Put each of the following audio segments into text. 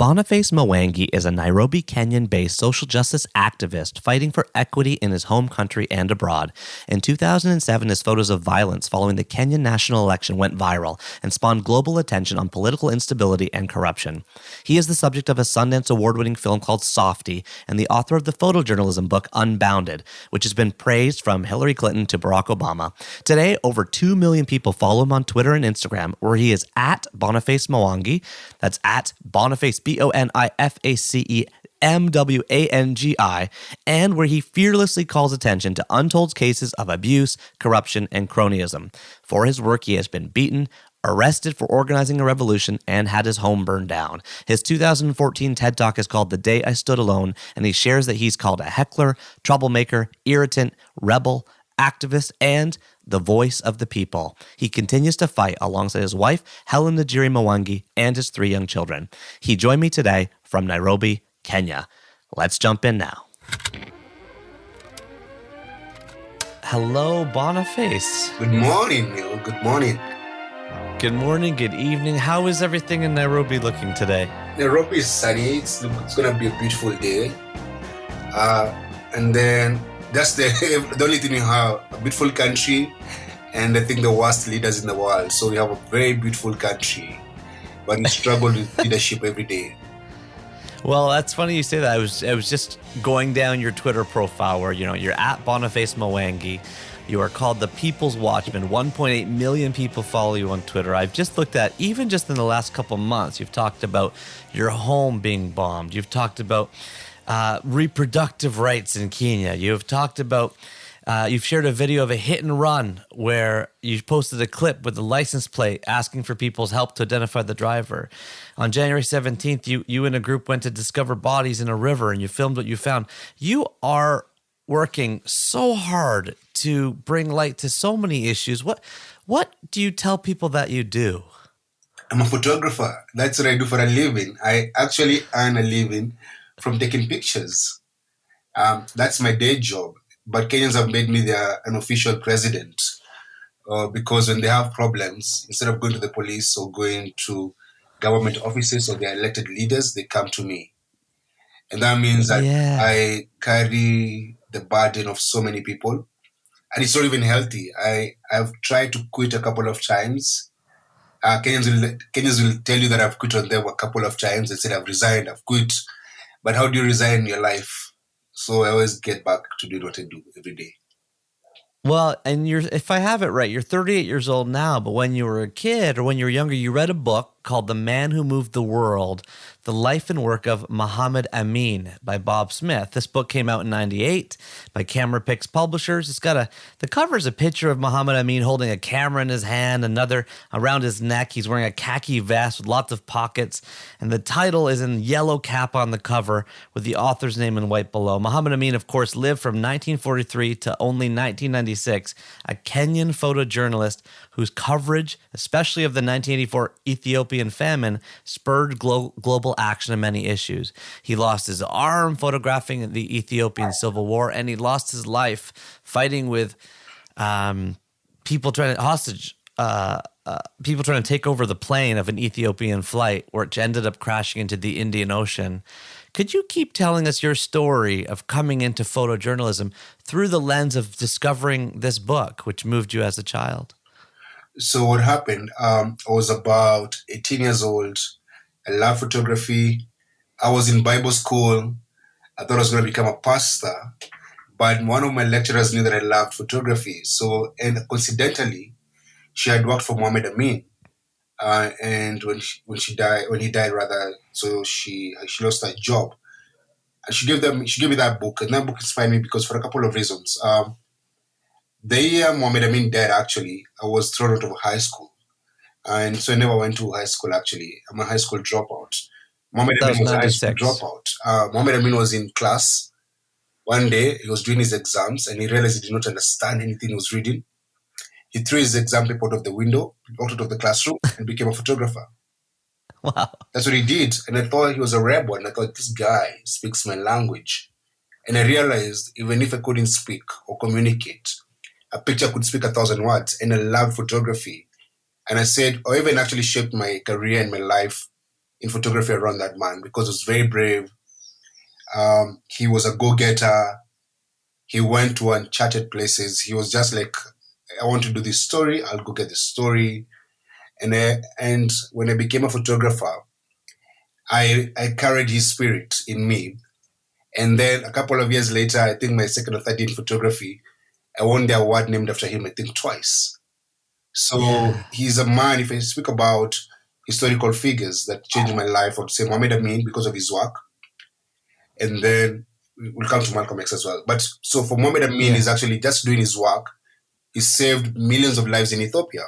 Boniface Mwangi is a Nairobi, Kenyan-based social justice activist fighting for equity in his home country and abroad. In 2007, his photos of violence following the Kenyan national election went viral and spawned global attention on political instability and corruption. He is the subject of a Sundance Award-winning film called Softy and the author of the photojournalism book Unbounded, which has been praised from Hillary Clinton to Barack Obama. Today, over 2 million people follow him on Twitter and Instagram, where he is at Boniface Mwangi. That's at Boniface, Boniface Mwangi, and where he fearlessly calls attention to untold cases of abuse, corruption, and cronyism. For his work, he has been beaten, arrested for organizing a revolution, and had his home burned down. His 2014 TED Talk is called The Day I Stood Alone, and he shares that he's called a heckler, troublemaker, irritant, rebel, activist, and the voice of the people. He continues to fight alongside his wife, Helen Najiri Mwangi, and his 3 young children. He joined me today from Nairobi, Kenya. Let's jump in now. Hello, Boniface. Good morning, Neil. Good morning. Good morning, good evening. How is everything in Nairobi looking today? Nairobi is sunny. It's going to be a beautiful day. And then that's the only thing we have, a beautiful country, and I think the worst leaders in the world. So we have a very beautiful country, but we struggle with leadership every day. Well, that's funny you say that. I was just going down your Twitter profile where, you're at Boniface Mwangi. You are called the People's Watchman. 1.8 million people follow you on Twitter. I've just looked at, even just in the last couple months, you've talked about your home being bombed. You've talked about reproductive rights in Kenya. You've talked about, you've shared a video of a hit and run where you posted a clip with the license plate asking for people's help to identify the driver. On January 17th, you and a group went to discover bodies in a river and you filmed what you found. You are working so hard to bring light to so many issues. What do you tell people that you do? I'm a photographer. That's what I do for a living. I actually earn a living from taking pictures. That's my day job. But Kenyans have made me their unofficial president because when they have problems, instead of going to the police or going to government offices or their elected leaders, they come to me. And that means that I carry the burden of so many people. And it's not even healthy. I've tried to quit a couple of times. Kenyans will tell you that I've quit on them a couple of times and said I've resigned, I've quit. But how do you resign your life? So I always get back to doing what I do every day. Well, and if I have it right, you're 38 years old now, but when you were a kid or when you were younger, you read a book called The Man Who Moved the World, The Life and Work of Muhammad Amin by Bob Smith. This book came out in 98 by Camera Picks Publishers. It's got the cover is a picture of Muhammad Amin holding a camera in his hand, another around his neck. He's wearing a khaki vest with lots of pockets, and the title is in yellow cap on the cover with the author's name in white below. Muhammad Amin, of course, lived from 1943 to only 1996, a Kenyan photojournalist whose coverage, especially of the 1984 Ethiopian famine, spurred global action on many issues. He lost his arm photographing the Ethiopian Civil War, and he lost his life fighting with people trying to take over the plane of an Ethiopian flight, which ended up crashing into the Indian Ocean. Could you keep telling us your story of coming into photojournalism through the lens of discovering this book, which moved you as a child? So what happened, I was about 18 years old. I love photography. I was in Bible school. I thought I was going to become a pastor. But one of my lecturers knew that I loved photography. So, and coincidentally, she had worked for Muhammad Amin. And when he died, so she lost her job. And she gave me that book. And that book inspired me because for a couple of reasons. The year Muhammad Amin died, actually, I was thrown out of high school. And so I never went to high school, actually. I'm a high school dropout. Muhammad Amin was a high school dropout. Muhammad Amin was in class. One day, he was doing his exams, and he realized he did not understand anything he was reading. He threw his exam paper out of the window, walked out of the classroom, and became a photographer. Wow. That's what he did. And I thought he was a rebel. And I thought, this guy speaks my language. And I realized, even if I couldn't speak or communicate, a picture could speak 1,000 words. And I loved photography. And I said, or even actually shaped my career and my life in photography around that man because he was very brave. He was a go-getter. He went to uncharted places. He was just like, I want to do this story. I'll go get the story. And when I became a photographer, I carried his spirit in me. And then a couple of years later, I think my second or third year in photography, I won the award named after him, I think twice. So he's a man, if I speak about historical figures that changed my life, I would say Mohammed Amin because of his work. And then we'll come to Malcolm X as well. But so for Mohammed Amin, he's actually just doing his work. He saved millions of lives in Ethiopia.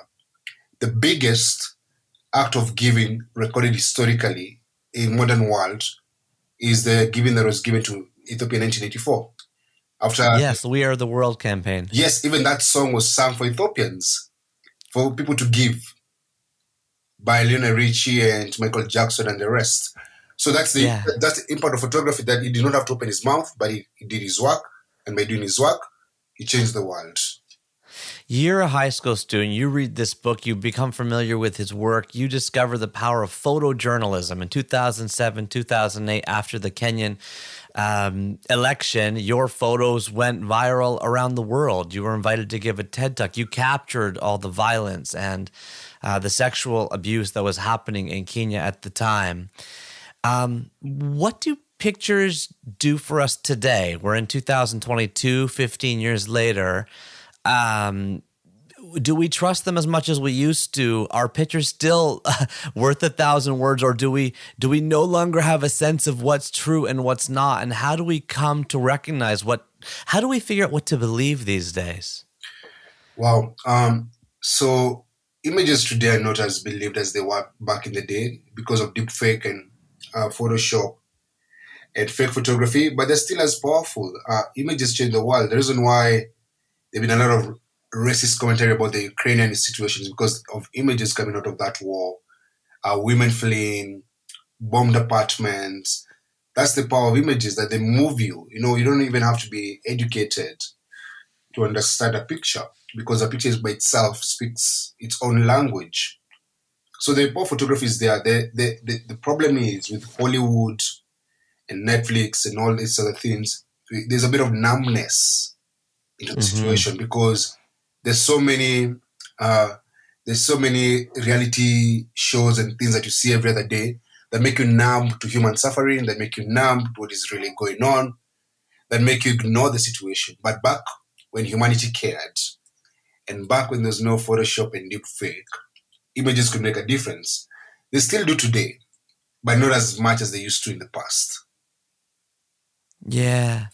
The biggest act of giving recorded historically in modern world is the giving that was given to Ethiopia in 1984. Yes, We Are the World campaign. Yes, even that song was sung for Ethiopians, for people to give, by Lionel Richie and Michael Jackson and the rest. So that's the impact of photography, that he did not have to open his mouth, but he did his work. And by doing his work, he changed the world. You're a high school student. You read this book. You become familiar with his work. You discover the power of photojournalism. In 2007, 2008, after the Kenyan election, your photos went viral around the world. You were invited to give a TED Talk. You captured all the violence and the sexual abuse that was happening in Kenya at the time. What do pictures do for us today? We're in 2022, 15 years later. Do we trust them as much as we used to? Are pictures still worth 1,000 words, or do we no longer have a sense of what's true and what's not? And how do we come to recognize how do we figure out what to believe these days? Wow. So images today are not as believed as they were back in the day because of deepfake and Photoshop and fake photography, but they're still as powerful. Images change the world. The reason why there have been a lot of racist commentary about the Ukrainian situation is because of images coming out of that war. Women fleeing, bombed apartments. That's the power of images, that they move you. You know, you don't even have to be educated to understand a picture, because a picture by itself speaks its own language. So the power of photography is there. The problem is with Hollywood and Netflix and all these other things, there's a bit of numbness into the situation, because there's so many reality shows and things that you see every other day that make you numb to human suffering, that make you numb to what is really going on, that make you ignore the situation. But back when humanity cared, and back when there's no Photoshop and deep fake, images could make a difference. They still do today, but not as much as they used to in the past. Yeah.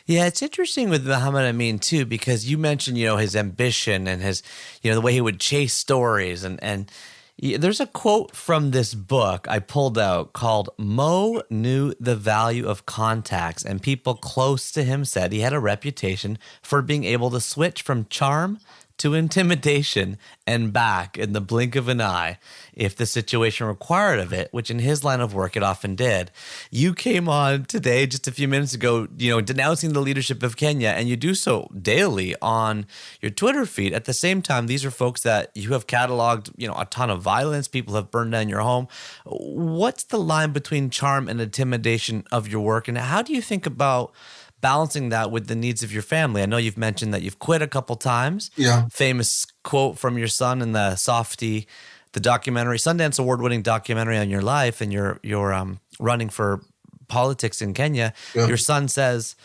Yeah, it's interesting with Muhammad Amin too, because you mentioned, his ambition and his, the way he would chase stories. And there's a quote from this book I pulled out called "Mo knew the value of contacts, and people close to him said he had a reputation for being able to switch from charm to intimidation and back in the blink of an eye if the situation required of it," which in his line of work it often did. You came on today just a few minutes ago, denouncing the leadership of Kenya, and you do so daily on your Twitter feed. At the same time, these are folks that you have cataloged, a ton of violence. People have burned down your home. What's the line between charm and intimidation of your work, and how do you think about balancing that with the needs of your family? I know you've mentioned that you've quit a couple times. Yeah. Famous quote from your son in the Softie, the documentary, Sundance Award-winning documentary on your life, and you're running for politics in Kenya. Yeah. Your son says,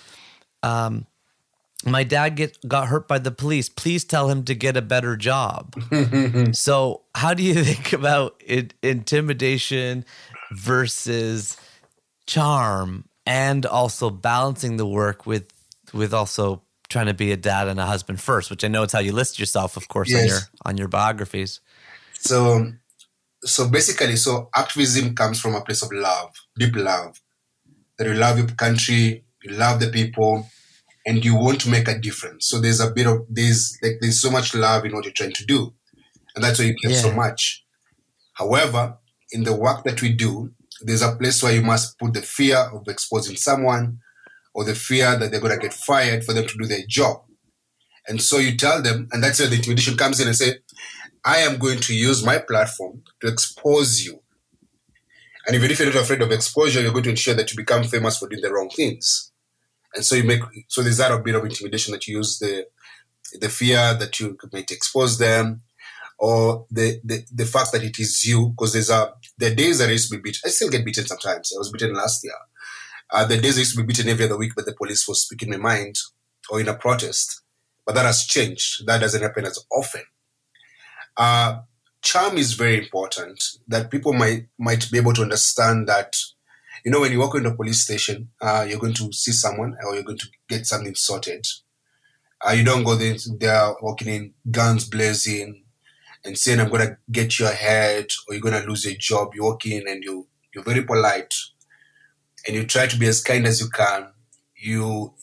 "My dad got hurt by the police. Please tell him to get a better job." So how do you think about intimidation versus charm, and also balancing the work with also trying to be a dad and a husband first, which I know it's how you list yourself, of course, yes, on your biographies. So basically, activism comes from a place of love, deep love. That you love your country, you love the people, and you want to make a difference. So there's so much love in what you're trying to do, and that's why you care so much. However, in the work that we do, there's a place where you must put the fear of exposing someone, or the fear that they're going to get fired for them to do their job. And so you tell them, and that's where the intimidation comes in, and say, I am going to use my platform to expose you. And even if you're not afraid of exposure, you're going to ensure that you become famous for doing the wrong things. And so there's that a bit of intimidation that you use the fear that you might expose them, or the fact that it is you, because there are days that I used to be beaten. I still get beaten sometimes. I was beaten last year. The days I used to be beaten every other week by the police for speaking my mind or in a protest. But that has changed. That doesn't happen as often. Charm is very important, that people might be able to understand that, when you walk into a police station, you're going to see someone or you're going to get something sorted. You don't go there walking in guns blazing and saying, I'm going to get your head or you're going to lose your job. You walk in and you're very polite and you try to be as kind as you can. You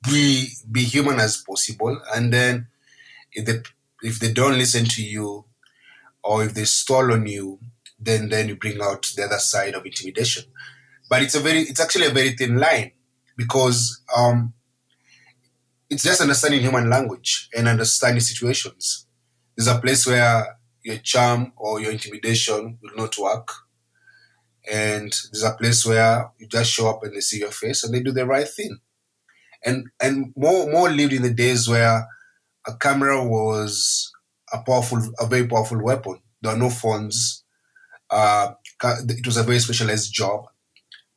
be human as possible. And then if they don't listen to you or if they stall on you, then you bring out the other side of intimidation. But it's actually a very thin line, because it's just understanding human language and understanding situations. There's a place where your charm or your intimidation will not work. And there's a place where you just show up and they see your face and they do the right thing. And more lived in the days where a camera was a very powerful weapon. There were no phones. It was a very specialized job.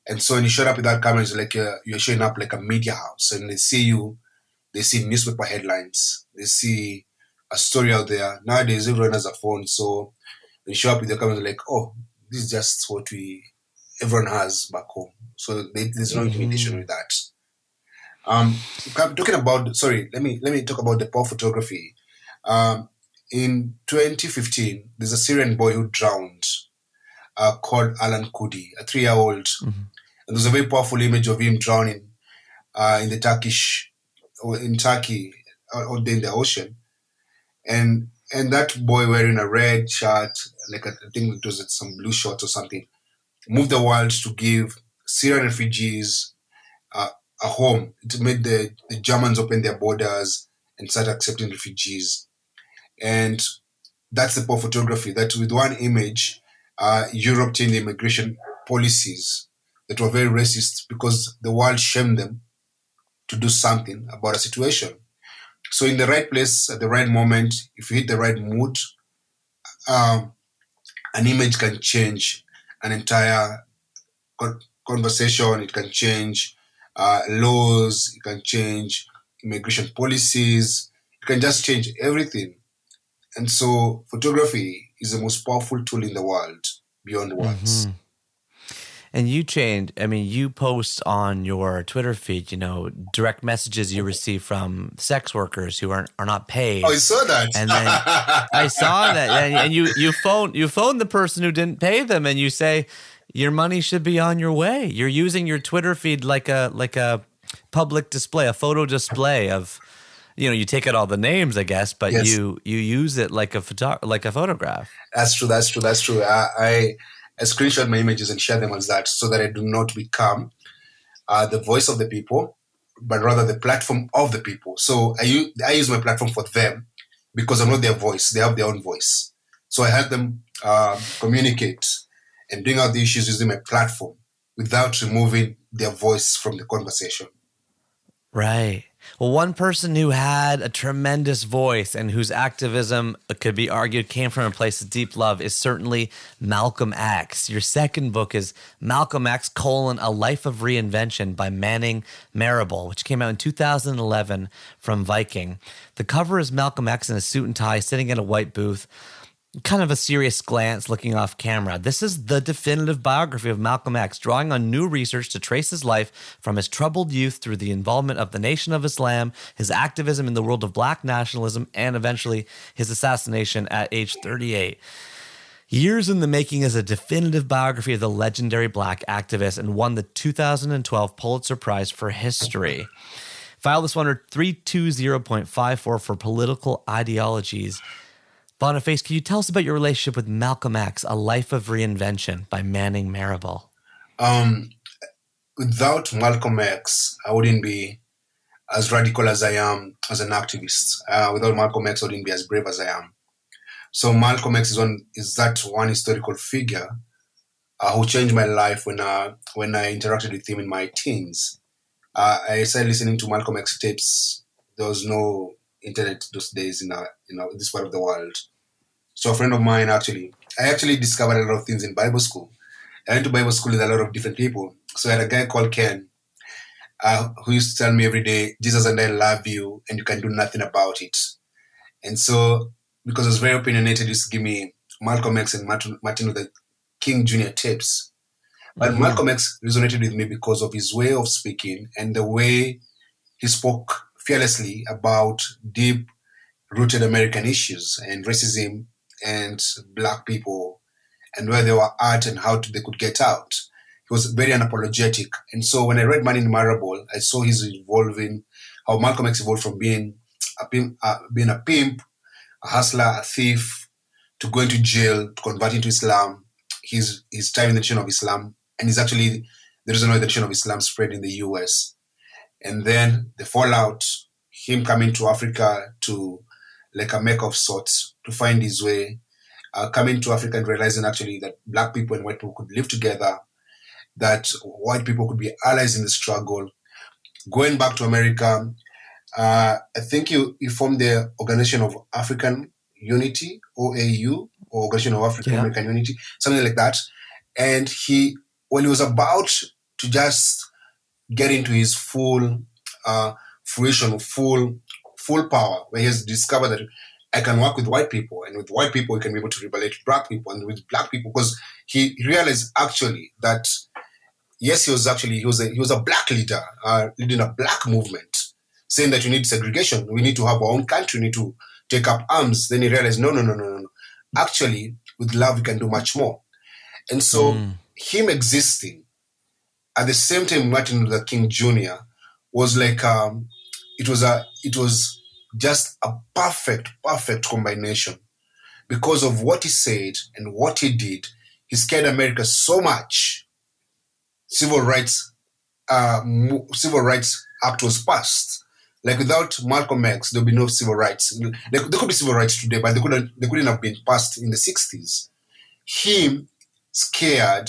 And so when you showed up with that camera, it's like you're showing up like a media house, and they see you, they see newspaper headlines, they see a story out there. Nowadays, everyone has a phone, so when you show up with your camera, they're like, oh, this is just what everyone has back home. So there's no intimidation with that. Talking about, let me talk about the poor photography. In 2015, there's a Syrian boy who drowned, called Alan Kurdi, a 3-year-old. Mm-hmm. And there's a very powerful image of him drowning in Turkey, out there in the ocean. And that boy wearing a red shirt, like I think it was some blue shorts or something, moved the world to give Syrian refugees a home. It made the Germans open their borders and start accepting refugees. And that's the poor photography, that with one image, Europe changed the immigration policies that were very racist, because the world shamed them to do something about a situation. So in the right place at the right moment, if you hit the right mood, an image can change an entire conversation. It can change laws. It can change immigration policies. It can just change everything. And so photography is the most powerful tool in the world beyond words. Mm-hmm. And you post on your Twitter feed, direct messages you receive from sex workers who are not paid. Oh, I saw that. And then I saw that. And you phone the person who didn't pay them, and you say, your money should be on your way. You're using your Twitter feed like a public display, a photo display of, you take out all the names, I guess, but yes, you use it like a photograph. That's true. I screenshot my images and share them as that, so that I do not become the voice of the people, but rather the platform of the people. So I use my platform for them, because I'm not their voice. They have their own voice. So I help them communicate and bring out the issues using my platform without removing their voice from the conversation. Right. Well, one person who had a tremendous voice and whose activism could be argued came from a place of deep love is certainly Malcolm X. Your second book is Malcolm X: A Life of Reinvention by Manning Marable, which came out in 2011 from Viking. The cover is Malcolm X in a suit and tie sitting at a white booth, kind of a serious glance looking off camera. This is the definitive biography of Malcolm X, drawing on new research to trace his life from his troubled youth through the involvement of the Nation of Islam, his activism in the world of black nationalism, and eventually his assassination at age 38. Years in the making as a definitive biography of the legendary black activist, and won the 2012 Pulitzer Prize for History. File this one under 320.54 for political ideologies. Boniface, can you tell us about your relationship with Malcolm X: A Life of Reinvention by Manning Marable? Without Malcolm X, I wouldn't be as radical as I am as an activist. Without Malcolm X, I wouldn't be as brave as I am. So Malcolm X is that one historical figure who changed my life when I interacted with him in my teens. I started listening to Malcolm X tapes. There was no internet those days in this part of the world. So a friend of mine I actually discovered a lot of things in Bible school. I went to Bible school with a lot of different people. So I had a guy called Ken who used to tell me every day, Jesus and I love you and you can do nothing about it. And so, because I was very opinionated, he used to give me Malcolm X and Martin Luther King Jr. tapes. But Malcolm X resonated with me because of his way of speaking and the way he spoke fearlessly about deep rooted American issues and racism and black people and where they were at and they could get out. He was very unapologetic. And so when I read Man in Marable, I saw his evolving, how Malcolm X evolved from being a pimp, a hustler, a thief, to going to jail, to converting to Islam, his time in the tradition of Islam, and he's actually the reason why the tradition of Islam spread in the US. And then the fallout, him coming to Africa to like a make of sorts, to find his way, coming to Africa and realizing actually that black people and white people could live together, that white people could be allies in the struggle. Going back to America, I think he formed the Organization of African Unity, OAU, or Organization of African American Unity, something like that. And when he was about to just get into his full fruition, full power, where he has discovered that I can work with white people, and with white people, he can be able to rebel black people, and with black people, because he realized actually that yes, he was a black leader leading a black movement, saying that you need segregation, we need to have our own country, we need to take up arms. Then he realized, no. Actually, with love, we can do much more. And so him existing at the same time, Martin Luther King Jr. was like it was just a perfect combination because of what he said and what he did. He scared America so much. Civil rights act was passed. Like without Malcolm X, there'll be no civil rights. There could be civil rights today, but they couldn't have been passed in the 60s. Him scared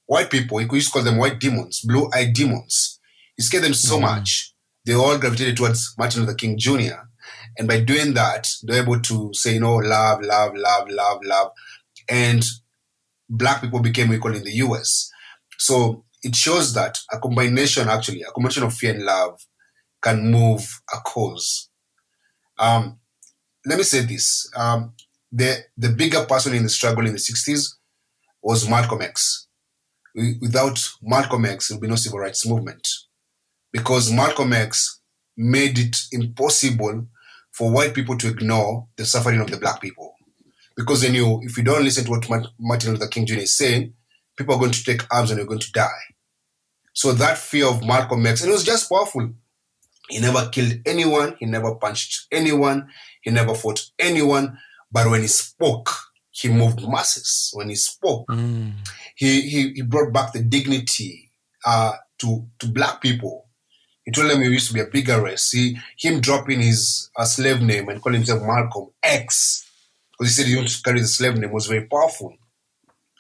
white people. He used to call them white demons, blue-eyed demons. He scared them so much, they all gravitated towards Martin Luther King Jr. And by doing that, they're able to say, love. And black people became equal in the US. So it shows that a combination of fear and love can move a cause. Let me say this. The bigger person in the struggle in the 60s was Malcolm X. Without Malcolm X, there will be no civil rights movement. Because Malcolm X made it impossible for white people to ignore the suffering of the black people. Because they knew if you don't listen to what Martin Luther King Jr. is saying, people are going to take arms and you're going to die. So that fear of Malcolm X, and it was just powerful. He never killed anyone. He never punched anyone. He never fought anyone. But when he spoke, he moved masses. When he spoke, he brought back the dignity to black people. He told them he used to be a bigger race. Him dropping his slave name and calling himself Malcolm X, because he said he wanted to carry the slave name, was very powerful.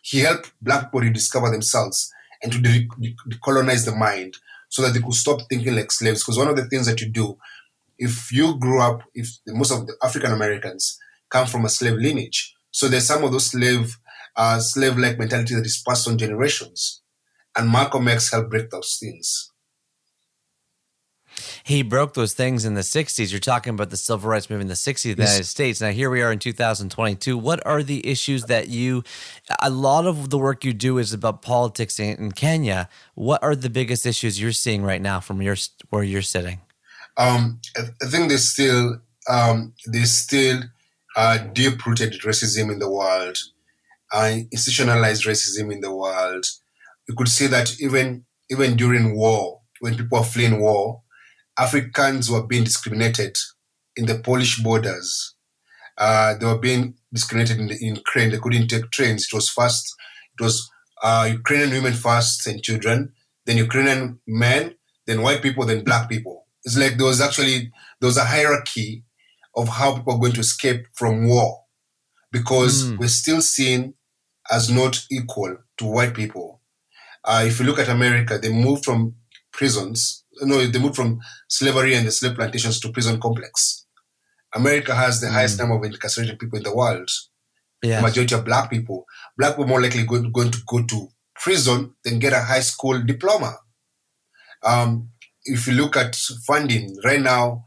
He helped black people rediscover themselves and to decolonize the mind so that they could stop thinking like slaves. Because one of the things that you do, if you grew up, if most of the African Americans come from a slave lineage, so there's some of those slave-like mentality that is passed on generations. And Malcolm X helped break those things. He broke those things in the 60s. You're talking about the civil rights movement in the 60s in the United States. Now, here we are in 2022. What are the issues that a lot of the work you do is about politics in Kenya. What are the biggest issues you're seeing right now from where you're sitting? I think there's still deep-rooted racism in the world, institutionalized racism in the world. You could say that even during war, when people are fleeing war, Africans were being discriminated in the Polish borders. They were being discriminated in Ukraine. They couldn't take trains. It was Ukrainian women first and children, then Ukrainian men, then white people, then black people. It's like there was a hierarchy of how people are going to escape from war, because we're still seeing as not equal to white people. If you look at America, they moved from prisons. No, they moved from slavery and the slave plantations to prison complex. America has the highest number of incarcerated people in the world. Yes. The majority of black people. Black people more likely going to go to prison than get a high school diploma. If you look at funding right now,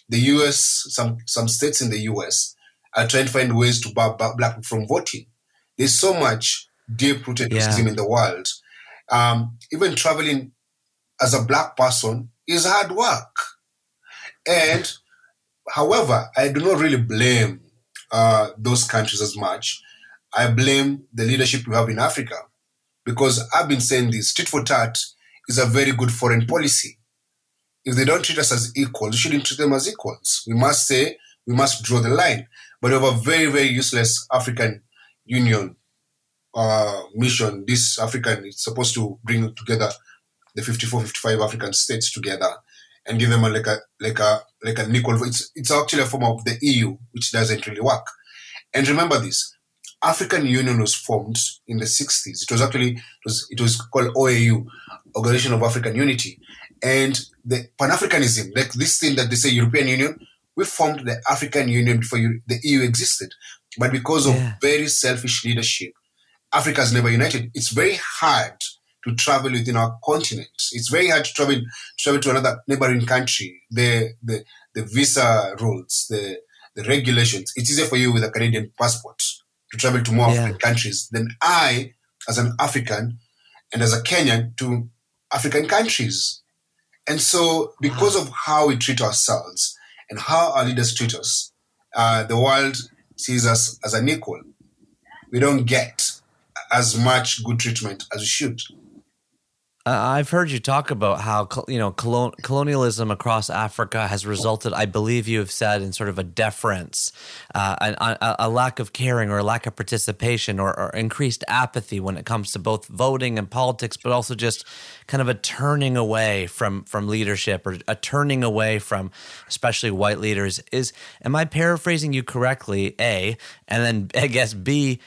the U.S., some states in the U.S. are trying to find ways to bar black people from voting. There's so much deep-rooted racism in the world. Even traveling as a black person is hard work. And however, I do not really blame those countries as much. I blame the leadership we have in Africa, because I've been saying this, tit for tat is a very good foreign policy. If they don't treat us as equals, we shouldn't treat them as equals. We must say, we must draw the line. But we have a very, very useless African Union mission. This African, it's supposed to bring together the 54, 55 African states together and give them like an equal. It's actually a form of the EU, which doesn't really work. And remember this: African Union was formed in the 60s. It was called OAU, Organization of African Unity, and the Pan-Africanism, like this thing that they say European Union. We formed the African Union before the EU existed, but because of very selfish leadership, Africa has never united. It's very hard to travel within our continent. It's very hard to travel to another neighboring country. The visa rules, the regulations. It's easier for you with a Canadian passport to travel to more African countries than I, as an African and as a Kenyan, to African countries. And so, because of how we treat ourselves and how our leaders treat us, the world sees us as an equal. We don't get as much good treatment as we should. I've heard you talk about how colonialism across Africa has resulted, I believe you have said, in sort of a deference, a lack of caring or a lack of participation or increased apathy when it comes to both voting and politics, but also just kind of a turning away from leadership or a turning away from especially white leaders. Am I paraphrasing you correctly, A, and then I guess B,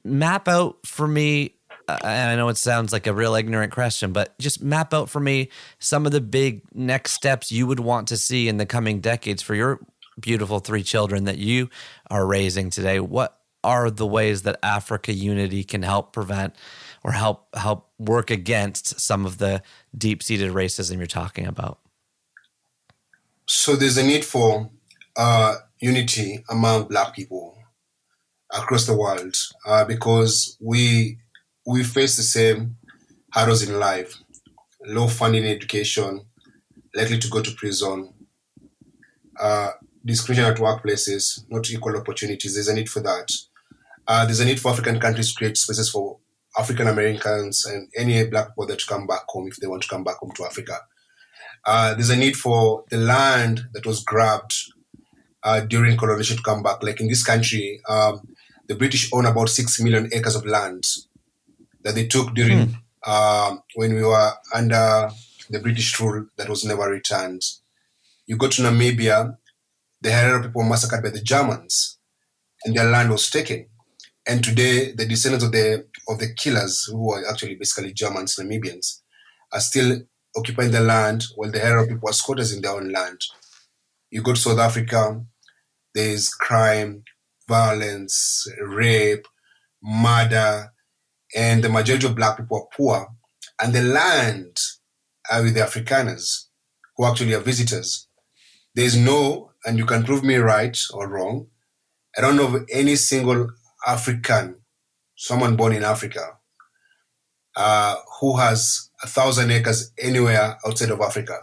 map out for me, and I know it sounds like a real ignorant question, but just map out for me some of the big next steps you would want to see in the coming decades for your beautiful 3 children that you are raising today. What are the ways that Africa unity can help prevent or help work against some of the deep-seated racism you're talking about? So there's a need for unity among Black people across the world because we face the same hurdles in life: low funding in education, likely to go to prison, discrimination at workplaces, not equal opportunities. There's a need for that. There's a need for African countries to create spaces for African Americans and any Black people that come back home if they want to come back home to Africa. There's a need for the land that was grabbed during colonization to come back. Like in this country, the British own about 6 million acres of land that they took during when we were under the British rule that was never returned. You go to Namibia, the Herero people were massacred by the Germans and their land was taken. And today, the descendants of the killers, who are actually basically Germans, Namibians, are still occupying the land while the Herero people are squatters in their own land. You go to South Africa, there's crime, violence, rape, murder, and the majority of Black people are poor, and the land are with the Afrikaners, who actually are visitors. There's no, and you can prove me right or wrong, I don't know of any single African, someone born in Africa, who has 1,000 acres anywhere outside of Africa.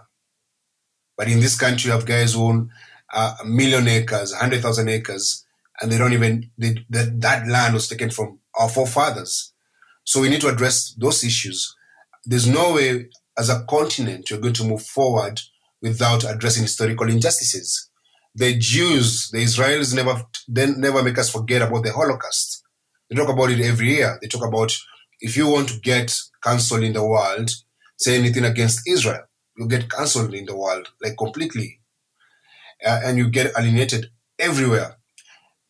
But in this country, you have guys who own 1 million acres, 100,000 acres, and they don't even, that land was taken from our forefathers. So we need to address those issues. There's no way as a continent you're going to move forward without addressing historical injustices. The Jews, the Israelis never make us forget about the Holocaust. They talk about it every year. They talk about, if you want to get cancelled in the world, say anything against Israel, you get cancelled in the world, like completely. And you get alienated everywhere.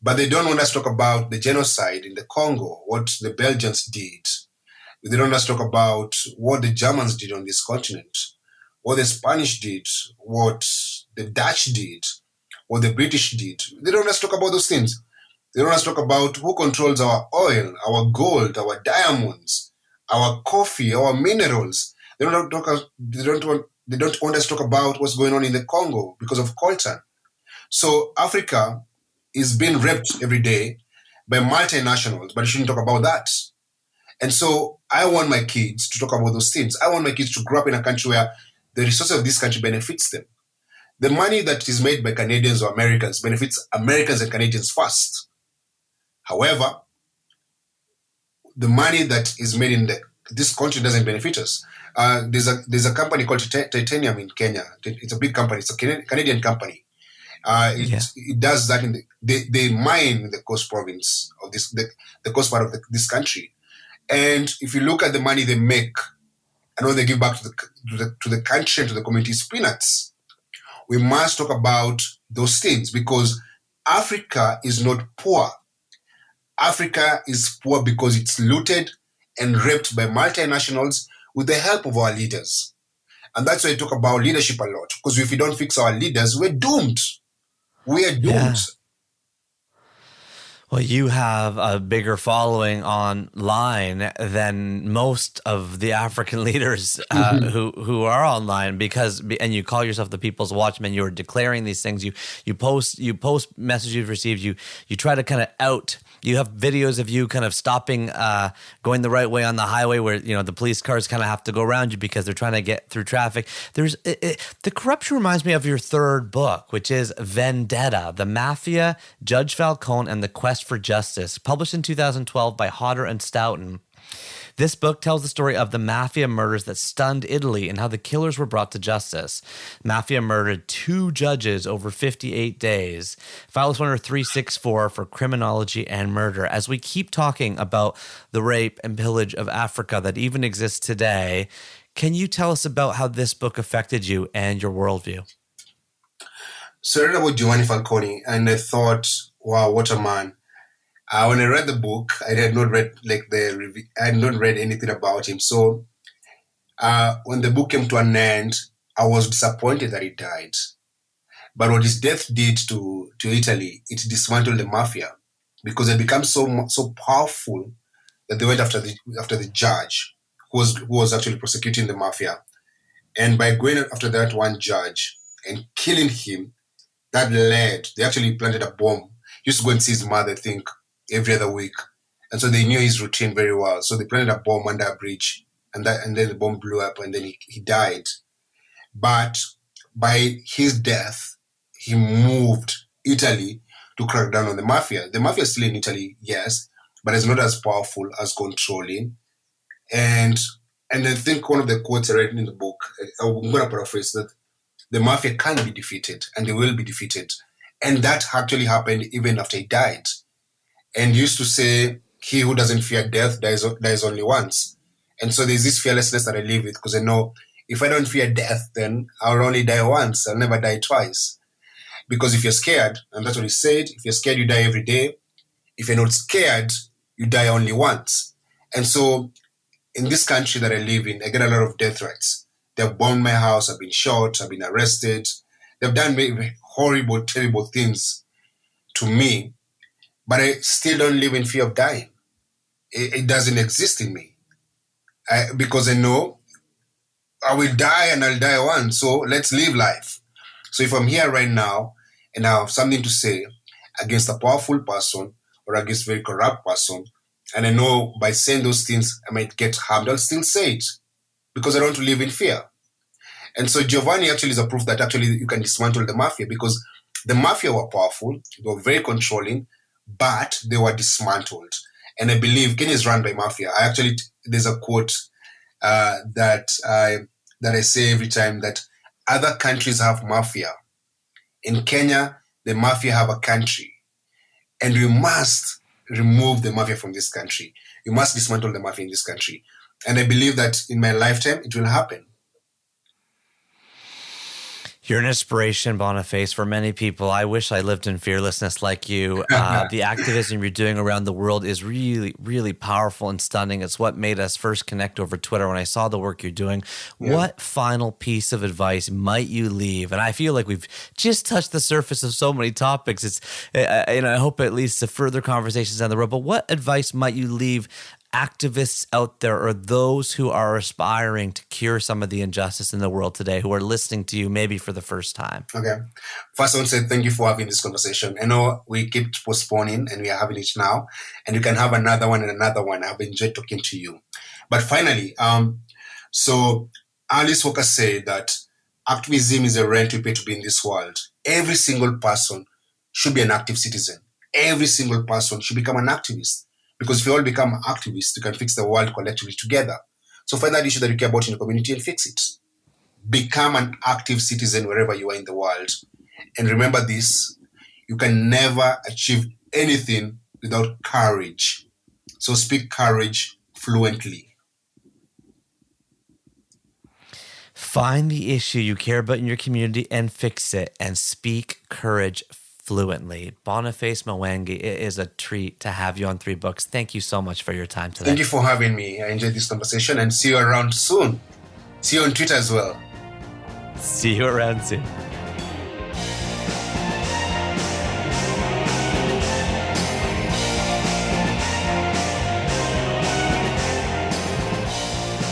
But they don't want us to talk about the genocide in the Congo, what the Belgians did. They don't want us to talk about what the Germans did on this continent, what the Spanish did, what the Dutch did, what the British did. They don't want us to talk about those things. They don't want us to talk about who controls our oil, our gold, our diamonds, our coffee, our minerals. They don't want us to talk about what's going on in the Congo because of coltan. So Africa is being raped every day by multinationals, but you shouldn't talk about that. And so I want my kids to talk about those things. I want my kids to grow up in a country where the resources of this country benefits them. The money that is made by Canadians or Americans benefits Americans and Canadians first. However, the money that is made in this country doesn't benefit us. There's a company called Titanium in Kenya. It's a big company. It's a Canadian company. It does that they mine in the coast province of the coast part of this country. And if you look at the money they make and what they give back to the country and to the community, it's peanuts. We must talk about those things because Africa is not poor. Africa is poor because it's looted and raped by multinationals with the help of our leaders. And that's why I talk about leadership a lot, because if we don't fix our leaders, we're doomed. We are doomed. Yeah. Well, you have a bigger following online than most of the African leaders who are online and you call yourself the People's Watchman. You are declaring these things. You post messages you've received. You try to kind of out. You have videos of you kind of stopping, going the right way on the highway where, the police cars kind of have to go around you because they're trying to get through traffic. The corruption reminds me of your third book, which is Vendetta, The Mafia, Judge Falcone, and the Quest for Justice, published in 2012 by Hodder and Stoughton. This book tells the story of the mafia murders that stunned Italy and how the killers were brought to justice. Mafia murdered 2 judges over 58 days. File is number 364 for criminology and murder. As we keep talking about the rape and pillage of Africa that even exists today, can you tell us about how this book affected you and your worldview? So I read about Giovanni Falcone and I thought, wow, what a man. When I read the book, I had not read I had not read anything about him. So when the book came to an end, I was disappointed that he died. But what his death did to Italy, it dismantled the mafia because they became so powerful that they went after the judge who was actually prosecuting the mafia. And by going after that one judge and killing him, they actually planted a bomb. He used to go and see his mother, I think, every other week. And so they knew his routine very well. So they planted a bomb under a bridge and then the bomb blew up and then he died. But by his death, he moved Italy to crack down on the mafia. The mafia is still in Italy, yes, but it's not as powerful, as controlling. And I think one of the quotes I read in the book, I'm going to paraphrase that, the mafia can be defeated and they will be defeated. And that actually happened even after he died. And he used to say, he who doesn't fear death dies only once. And so there's this fearlessness that I live with because I know if I don't fear death, then I'll only die once. I'll never die twice. Because if you're scared, and that's what he said, if you're scared, you die every day. If you're not scared, you die only once. And so in this country that I live in, I get a lot of death threats. They've bombed my house, I've been shot, I've been arrested. They've done horrible, terrible things to me. But I still don't live in fear of dying. It doesn't exist in me. Because I know I will die and I'll die once. So let's live life. So if I'm here right now and I have something to say against a powerful person or against a very corrupt person, and I know by saying those things I might get harmed, I'll still say it because I don't want to live in fear. And so Giovanni actually is a proof that actually you can dismantle the mafia because the mafia were powerful, they were very controlling, but they were dismantled. And I believe Kenya is run by mafia. There's a quote that I say every time that other countries have mafia. In Kenya, the mafia have a country. And we must remove the mafia from this country. We must dismantle the mafia in this country. And I believe that in my lifetime, it will happen. You're an inspiration, Boniface, for many people. I wish I lived in fearlessness like you. The activism you're doing around the world is really, really powerful and stunning. It's what made us first connect over Twitter when I saw the work you're doing. Yeah. What final piece of advice might you leave? And I feel like we've just touched the surface of so many topics. And I hope it leads to further conversations down the road. But what advice might you leave activists out there or those who are aspiring to cure some of the injustice in the world today who are listening to you maybe for the first time? Okay. First, I want to say thank you for having this conversation. I know we keep postponing and we are having it now, and you can have another one and another one. I've enjoyed talking to you. But finally, so Alice Walker said that activism is a rent we pay to be in this world. Every single person should be an active citizen. Every single person should become an activist. Because if we all become activists, we can fix the world collectively together. So find that issue that you care about in the community and fix it. Become an active citizen wherever you are in the world. And remember this, you can never achieve anything without courage. So speak courage fluently. Find the issue you care about in your community and fix it, and speak courage fluently. Boniface Mwangi, it is a treat to have you on 3 Books. Thank you so much for your time today. Thank you for having me. I enjoyed this conversation and see you around soon. See you on Twitter as well. See you around soon.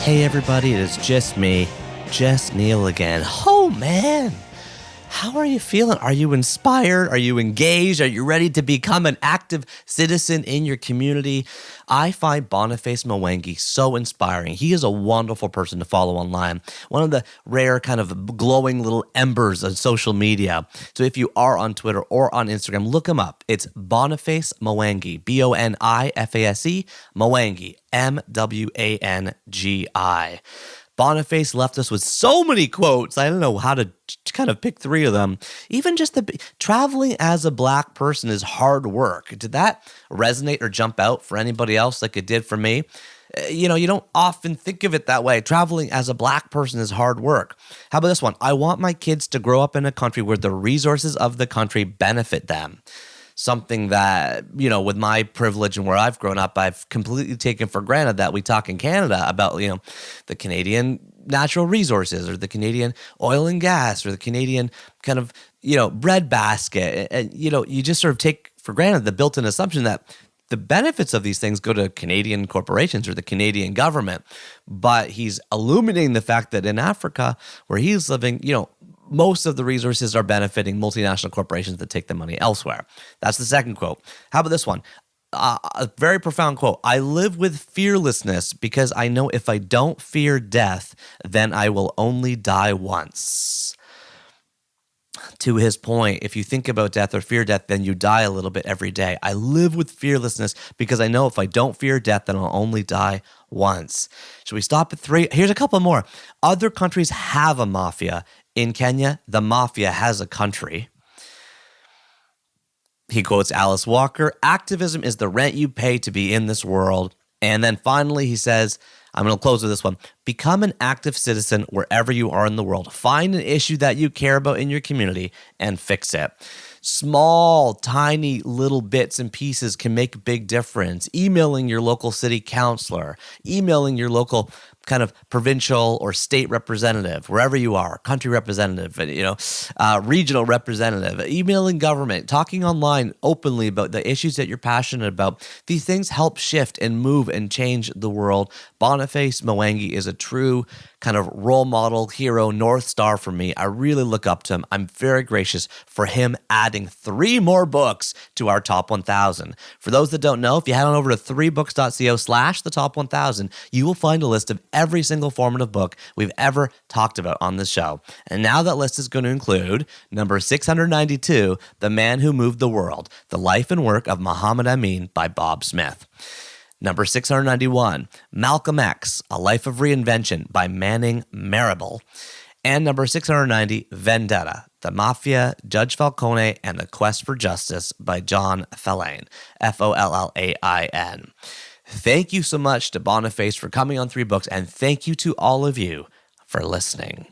Hey everybody, it is just me, just Neil again. Oh man, how are you feeling? Are you inspired? Are you engaged? Are you ready to become an active citizen in your community? I find Boniface Mwangi so inspiring. He is a wonderful person to follow online. One of the rare kind of glowing little embers of social media. So if you are on Twitter or on Instagram, look him up. It's Boniface Mwangi, Bonifase, Mwangi, Mwangi. Boniface left us with so many quotes. I don't know how to kind of pick 3 of them. Even just traveling as a Black person is hard work. Did that resonate or jump out for anybody else like it did for me? You don't often think of it that way. Traveling as a Black person is hard work. How about this one? I want my kids to grow up in a country where the resources of the country benefit them. Something that, with my privilege and where I've grown up, I've completely taken for granted that we talk in Canada about, the Canadian natural resources or the Canadian oil and gas or the Canadian kind of, breadbasket. And, you just sort of take for granted the built-in assumption that the benefits of these things go to Canadian corporations or the Canadian government. But he's illuminating the fact that in Africa, where he's living, most of the resources are benefiting multinational corporations that take the money elsewhere. That's the second quote. How about this one? A very profound quote. I live with fearlessness because I know if I don't fear death, then I will only die once. To his point, if you think about death or fear death, then you die a little bit every day. I live with fearlessness because I know if I don't fear death, then I'll only die once. Should we stop at 3? Here's a couple more. Other countries have a mafia. In Kenya, the mafia has a country. He quotes Alice Walker, activism is the rent you pay to be in this world. And then finally, he says, I'm going to close with this one. Become an active citizen wherever you are in the world. Find an issue that you care about in your community and fix it. Small, tiny little bits and pieces can make a big difference. Emailing your local city councilor, emailing your local kind of provincial or state representative, wherever you are, country representative, regional representative, emailing government, talking online openly about the issues that you're passionate about. These things help shift and move and change the world. Boniface Mwangi is a true kind of role model, hero, North Star for me. I really look up to him. I'm very gracious for him adding 3 more books to our top 1,000. For those that don't know, if you head on over to 3books.co/the top 1,000, you will find a list of every single formative book we've ever talked about on this show. And now that list is going to include number 692, The Man Who Moved the World, The Life and Work of Muhammad Amin by Bob Smith. Number 691, Malcolm X, A Life of Reinvention by Manning Marable. And number 690, Vendetta, The Mafia, Judge Falcone, and the Quest for Justice by John Fallain, Follain. Thank you so much to Boniface for coming on 3 Books, and thank you to all of you for listening.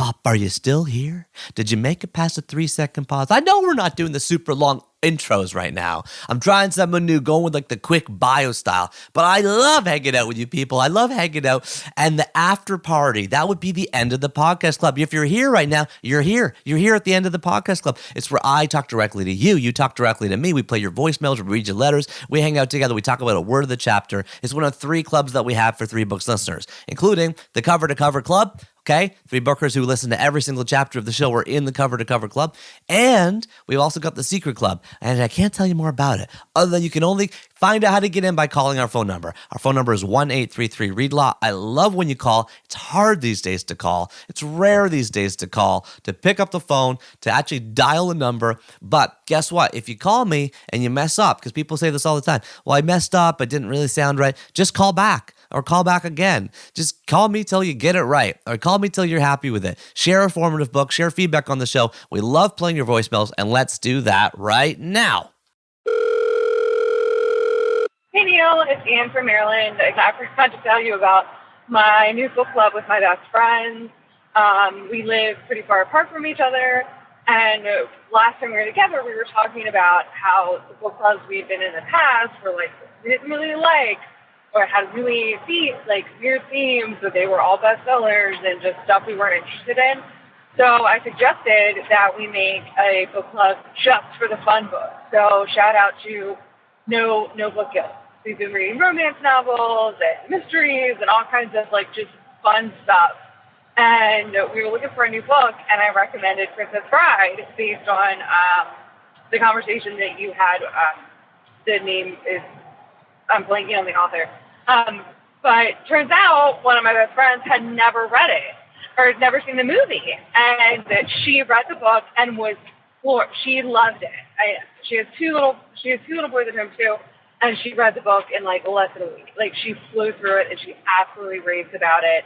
Bop, are you still here? Did you make it past the 3-second pause? I know we're not doing the super long intros right now. I'm trying something new, going with like the quick bio style. But I love hanging out with you people. I love hanging out. And the after party, that would be the end of the podcast club. If you're here right now, you're here. You're here at the end of the podcast club. It's where I talk directly to you. You talk directly to me. We play your voicemails. We read your letters. We hang out together. We talk about a word of the chapter. It's one of 3 clubs that we have for 3 Books listeners, including the Cover to Cover Club. Okay, 3 bookers who listen to every single chapter of the show are in the Cover to Cover Club. And we've also got the Secret Club. And I can't tell you more about it, other than you can only find out how to get in by calling our phone number. Our phone number is 1-833-READ-LAW. I love when you call. It's hard these days to call. It's rare these days to call, to pick up the phone, to actually dial a number. But guess what? If you call me and you mess up, because people say this all the time, well, I messed up, it didn't really sound right, just call back. Or call back again. Just call me till you get it right. Or call me till you're happy with it. Share a formative book. Share feedback on the show. We love playing your voicemails, and let's do that right now. Hey Neil, it's Anne from Maryland. I forgot to tell you about my new book club with my best friends. We live pretty far apart from each other, and last time we were together, we were talking about how the book clubs we'd been in the past were like, we didn't really like, or had really weird themes, but they were all bestsellers and just stuff we weren't interested in. So I suggested that we make a book club just for the fun books. So shout out to No Book Guilt. We've been reading romance novels and mysteries and all kinds of just fun stuff. And we were looking for a new book, and I recommended Princess Bride based on the conversation that you had. The name is, I'm blanking on the author. But turns out one of my best friends had never read it or had never seen the movie. And that she read the book and was floored. She loved it. She has two little boys at home too. And she read the book in less than a week. She flew through it and she absolutely raves about it.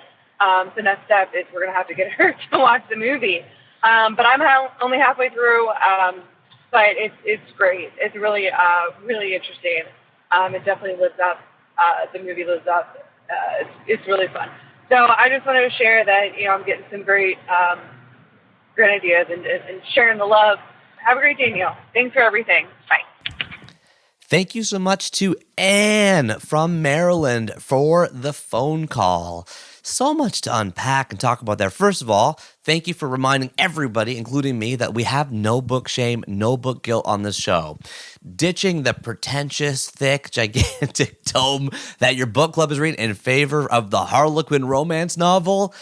The next step is we're going to have to get her to watch the movie. But I'm only halfway through. But it's great. It's really, really interesting. It definitely lives up. The movie lives up. It's really fun. So I just wanted to share that, I'm getting some great ideas and sharing the love. Have a great day, Neil. Thanks for everything. Bye. Thank you so much to Anne from Maryland for the phone call. So much to unpack and talk about there. First of all, thank you for reminding everybody, including me, that we have no book shame, no book guilt on this show. Ditching the pretentious, thick, gigantic tome that your book club is reading in favor of the Harlequin romance novel.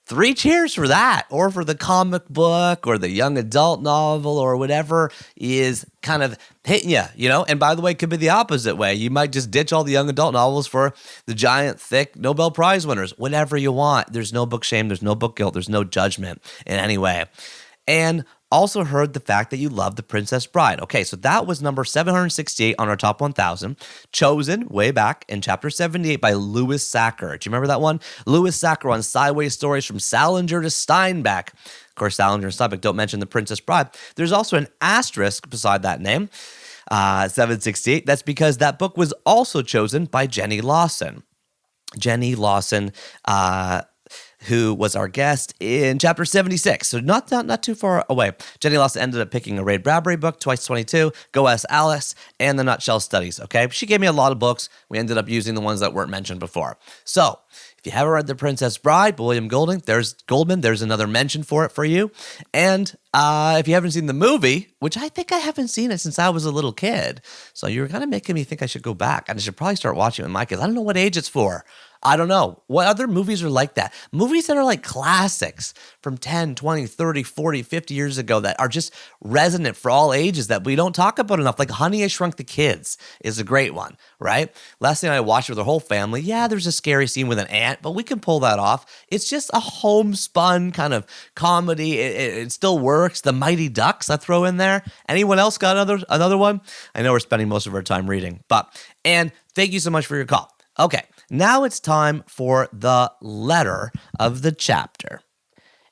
3 cheers for that, or for the comic book or the young adult novel or whatever is kind of hitting you, And by the way, it could be the opposite way. You might just ditch all the young adult novels for the giant, thick Nobel Prize winners. Whatever you want. There's no book shame. There's no book guilt. There's no judgment in any way. And also heard the fact that you love The Princess Bride. Okay, so that was number 768 on our top 1,000, chosen way back in chapter 78 by Louis Sachar. Do you remember that one? Louis Sachar on Sideways Stories from Salinger to Steinbeck. Of course, Salinger and Steinbeck don't mention The Princess Bride. There's also an asterisk beside that name, 768. That's because that book was also chosen by Jenny Lawson. Jenny Lawson, who was our guest in chapter 76. So not too far away. Jenny Lawson ended up picking a Ray Bradbury book, Twice 22, Go Ask Alice, and The Nutshell Studies, okay? She gave me a lot of books. We ended up using the ones that weren't mentioned before. So if you haven't read The Princess Bride by William Goldman, there's another mention for it for you. And if you haven't seen the movie, which I think I haven't seen it since I was a little kid, so you're kind of making me think I should go back, and I should probably start watching it with my kids. I don't know what age it's for. I don't know. What other movies are like that? Movies that are like classics from 10, 20, 30, 40, 50 years ago that are just resonant for all ages that we don't talk about enough. Like Honey, I Shrunk the Kids is a great one, right? Last thing I watched with the whole family, yeah, there's a scary scene with an ant, but we can pull that off. It's just a homespun kind of comedy. It still works. The Mighty Ducks I throw in there. Anyone else got another one? I know we're spending most of our time reading, and thank you so much for your call. Okay, now it's time for the letter of the chapter.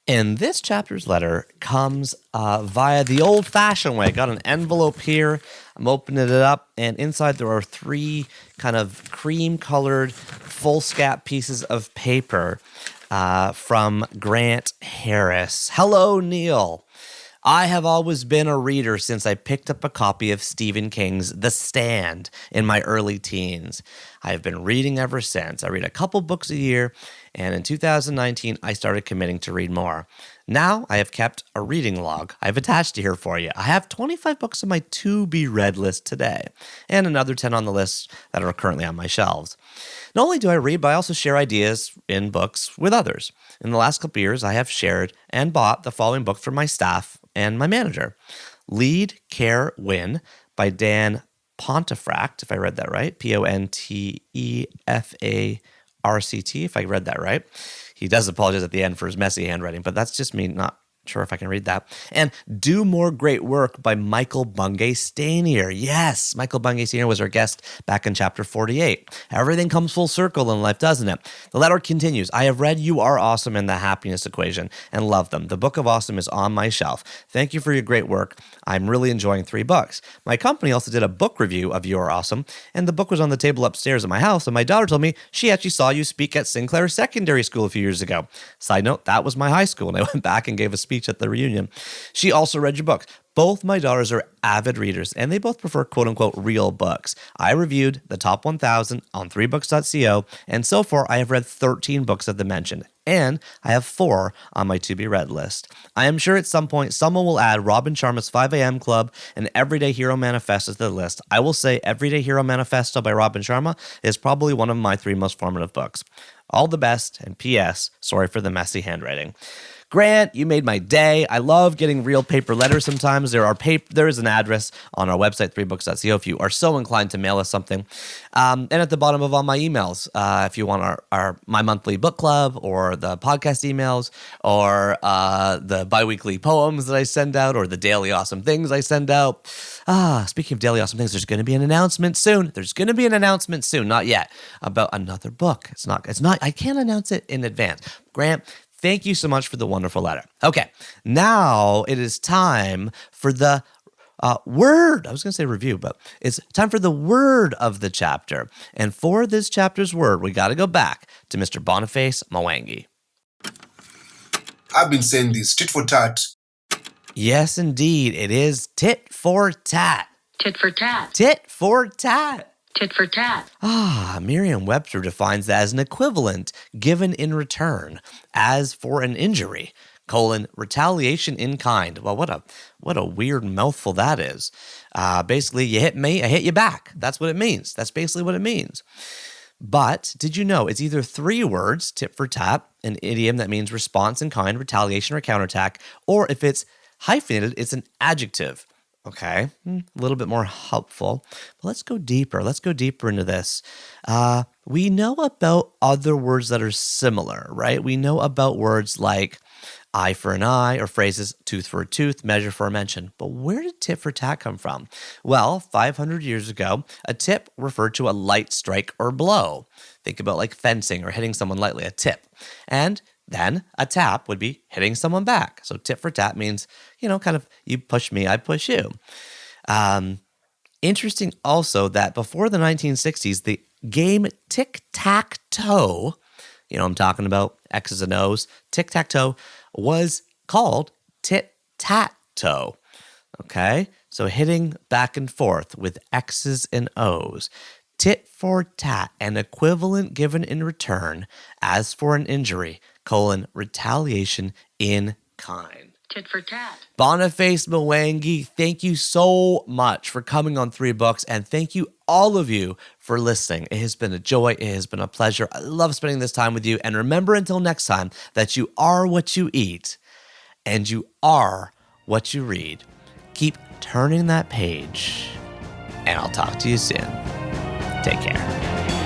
And this chapter's letter comes via the old-fashioned way. I got an envelope here. I'm opening it up, and inside there are 3 kind of cream-colored foolscap pieces of paper. from Grant Harris. Hello, Neil. I have always been a reader since I picked up a copy of Stephen King's The Stand in my early teens. I have been reading ever since. I read a couple books a year, and in 2019, I started committing to read more. Now, I have kept a reading log I've attached here for you. I have 25 books on my to-be-read list today, and another 10 on the list that are currently on my shelves. Not only do I read, but I also share ideas in books with others. In the last couple years, I have shared and bought the following book for my staff and my manager. Lead, Care, Win by Dan Pontefract, if I read that right. Pontefarct, if I read that right. He does apologize at the end for his messy handwriting, but that's just me not sure if I can read that. And Do More Great Work by Michael Bungay Stanier. Yes, Michael Bungay Stanier was our guest back in chapter 48. Everything comes full circle in life, doesn't it? The letter continues. I have read You Are Awesome and The Happiness Equation and love them. The Book of Awesome is on my shelf. Thank you for your great work. I'm really enjoying 3 books. My company also did a book review of You Are Awesome, and the book was on the table upstairs at my house, and my daughter told me she actually saw you speak at Sinclair Secondary School a few years ago. Side note, that was my high school, and I went back and gave a speech at the reunion. She also read your book. Both my daughters are avid readers, and they both prefer quote-unquote real books. I reviewed the top 1,000 on 3books.co, and so far I have read 13 books of the mentioned, and I have 4 on my to-be-read list. I am sure at some point someone will add Robin Sharma's 5 a.m. Club and Everyday Hero Manifesto to the list. I will say Everyday Hero Manifesto by Robin Sharma is probably one of my 3 most formative books. All the best, and P.S., sorry for the messy handwriting. Grant, you made my day. I love getting real paper letters sometimes. There is an address on our website, 3books.co, if you are so inclined to mail us something. And at the bottom of all my emails, if you want my monthly book club or the podcast emails or the biweekly poems that I send out or the daily awesome things I send out. Speaking of daily awesome things, there's going to be an announcement soon. Not yet, about another book. It's not, I can't announce it in advance. Grant, thank you so much for the wonderful letter. Okay, now it is time for the word. I was going to say review, but it's time for the word of the chapter. And for this chapter's word, we got to go back to Mr. Boniface Mwangi. I've been saying this, tit for tat. Yes, indeed. It is tit for tat. Tit for tat. Tit for tat. Tit for tat. Merriam-Webster defines that as an equivalent given in return, as for an injury, retaliation in kind. Well, what a weird mouthful that is. Basically, you hit me, I hit you back. That's what it means. That's basically what it means. But did you know it's either 3 words, tit for tat, an idiom that means response in kind, retaliation, or counterattack, or if it's hyphenated, it's an adjective. Okay, a little bit more helpful. But let's go deeper. Let's go deeper into this. We know about other words that are similar, right? We know about words like eye for an eye, or phrases tooth for a tooth, measure for a mention. But where did tit for tat come from? Well, 500 years ago, a tip referred to a light strike or blow. Think about like fencing or hitting someone lightly, a tip. And then a tap would be hitting someone back. So tit for tat means, kind of you push me, I push you. Interesting also that before the 1960s, the game tic-tac-toe, I'm talking about X's and O's, tic-tac-toe was called tit-tat-toe. Okay? So hitting back and forth with X's and O's. Tit for tat, an equivalent given in return, as for an injury, retaliation in kind. Tit for tat. Boniface Mwangi, thank you so much for coming on 3 Books, and thank you all of you for listening. It has been a joy. It has been a pleasure. I love spending this time with you. And remember until next time that you are what you eat and you are what you read. Keep turning that page, and I'll talk to you soon. Take care.